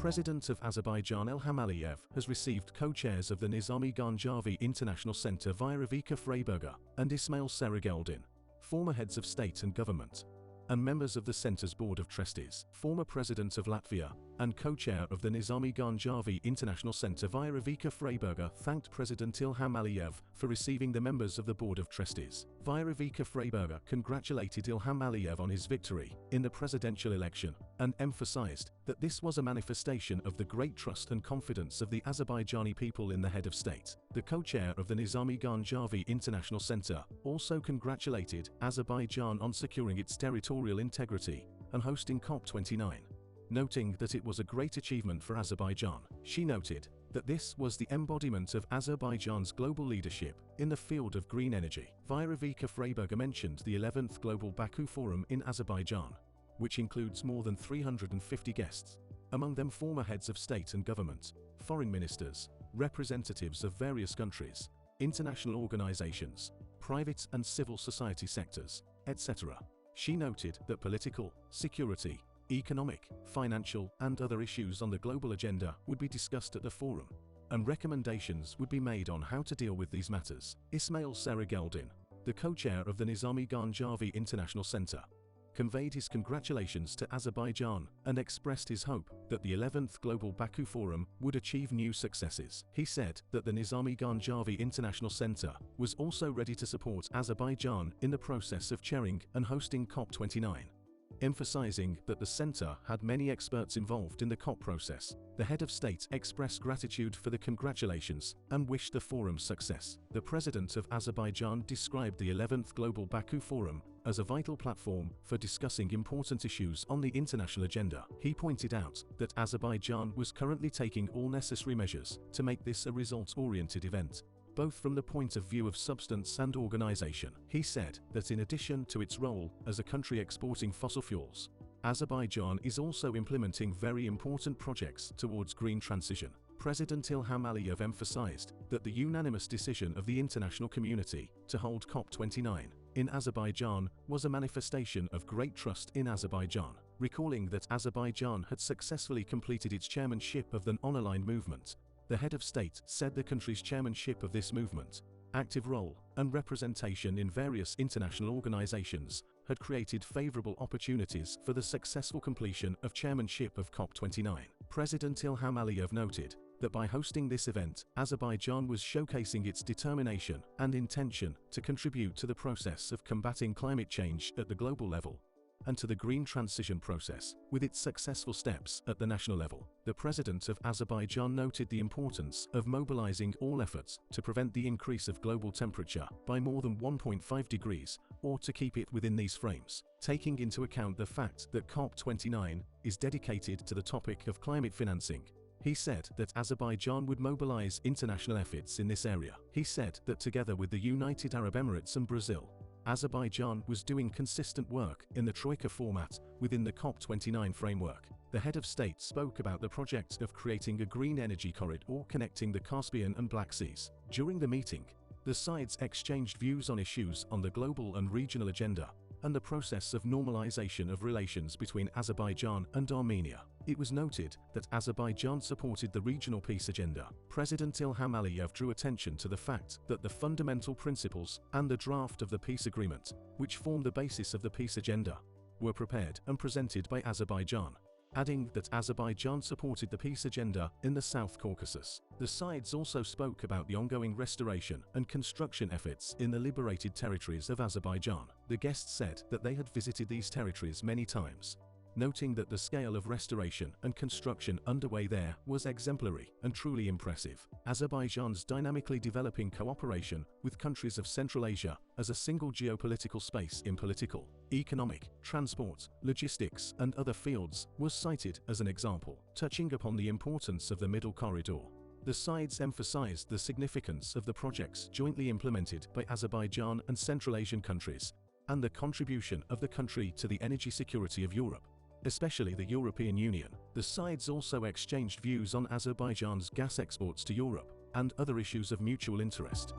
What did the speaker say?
President of Azerbaijan Ilham Aliyev has received co-chairs of the Nizami Ganjavi International Center via Ivica Freiberger and Ismail Serageldin, former heads of state and government, and members of the center's board of trustees. Former president of Latvia and co-chair of the Nizami Ganjavi International Center via Ivica Freiberger thanked President Ilham Aliyev for receiving the members of the board of trustees. Via Ivica Freiberger congratulated Ilham Aliyev on his victory in the presidential election and emphasized that this was a manifestation of the great trust and confidence of the Azerbaijani people in the head of state. The co-chair of the Nizami Ganjavi International Center also congratulated Azerbaijan on securing its territorial integrity and hosting COP29, noting that it was a great achievement for Azerbaijan. She noted that this was the embodiment of Azerbaijan's global leadership in the field of green energy. Via Ivica Freiberger mentioned the 11th Global Baku Forum in Azerbaijan, which includes more than 350 guests, among them former heads of state and government, foreign ministers, representatives of various countries, international organizations, private and civil society sectors, etc. She noted that political, security, economic, financial, and other issues on the global agenda would be discussed at the forum, and recommendations would be made on how to deal with these matters. Ismail Serageldin, the co-chair of the Nizami Ganjavi International Center, conveyed his congratulations to Azerbaijan and expressed his hope that the 11th Global Baku Forum would achieve new successes. He said that the Nizami Ganjavi International Center was also ready to support Azerbaijan in the process of chairing and hosting COP29. Emphasizing that the center had many experts involved in the COP process, the head of state expressed gratitude for the congratulations and wished the forum success. The president of Azerbaijan described the 11th Global Baku Forum as a vital platform for discussing important issues on the international agenda. He pointed out that Azerbaijan was currently taking all necessary measures to make this a results-oriented event, both from the point of view of substance and organization. He said that in addition to its role as a country exporting fossil fuels, Azerbaijan is also implementing very important projects towards green transition. President Ilham Aliyev emphasized that the unanimous decision of the international community to hold COP29 in Azerbaijan was a manifestation of great trust in Azerbaijan, recalling that Azerbaijan had successfully completed its chairmanship of the non-aligned movement. The head of state said the country's chairmanship of this movement, active role, and representation in various international organizations had created favorable opportunities for the successful completion of chairmanship of COP29. President Ilham Aliyev noted that by hosting this event, Azerbaijan was showcasing its determination and intention to contribute to the process of combating climate change at the global level and to the green transition process with its successful steps at the national level. The president of Azerbaijan noted the importance of mobilizing all efforts to prevent the increase of global temperature by more than 1.5 degrees or to keep it within these frames, taking into account the fact that COP29 is dedicated to the topic of climate financing. He said that Azerbaijan would mobilize international efforts in this area. He said that together with the United Arab Emirates and Brazil, Azerbaijan was doing consistent work in the Troika format within the COP29 framework. The head of state spoke about the project of creating a green energy corridor connecting the Caspian and Black Seas. During the meeting, the sides exchanged views on issues on the global and regional agenda and the process of normalization of relations between Azerbaijan and Armenia. It was noted that Azerbaijan supported the regional peace agenda. President Ilham Aliyev drew attention to the fact that the fundamental principles and the draft of the peace agreement, which form the basis of the peace agenda, were prepared and presented by Azerbaijan, adding that Azerbaijan supported the peace agenda in the South Caucasus. The sides also spoke about the ongoing restoration and construction efforts in the liberated territories of Azerbaijan. The guests said that they had visited these territories many times, noting that the scale of restoration and construction underway there was exemplary and truly impressive. Azerbaijan's dynamically developing cooperation with countries of Central Asia as a single geopolitical space in political, economic, transport, logistics, and other fields was cited as an example, touching upon the importance of the Middle Corridor. The sides emphasized the significance of the projects jointly implemented by Azerbaijan and Central Asian countries, and the contribution of the country to the energy security of Europe, especially the European Union. The sides also exchanged views on Azerbaijan's gas exports to Europe and other issues of mutual interest.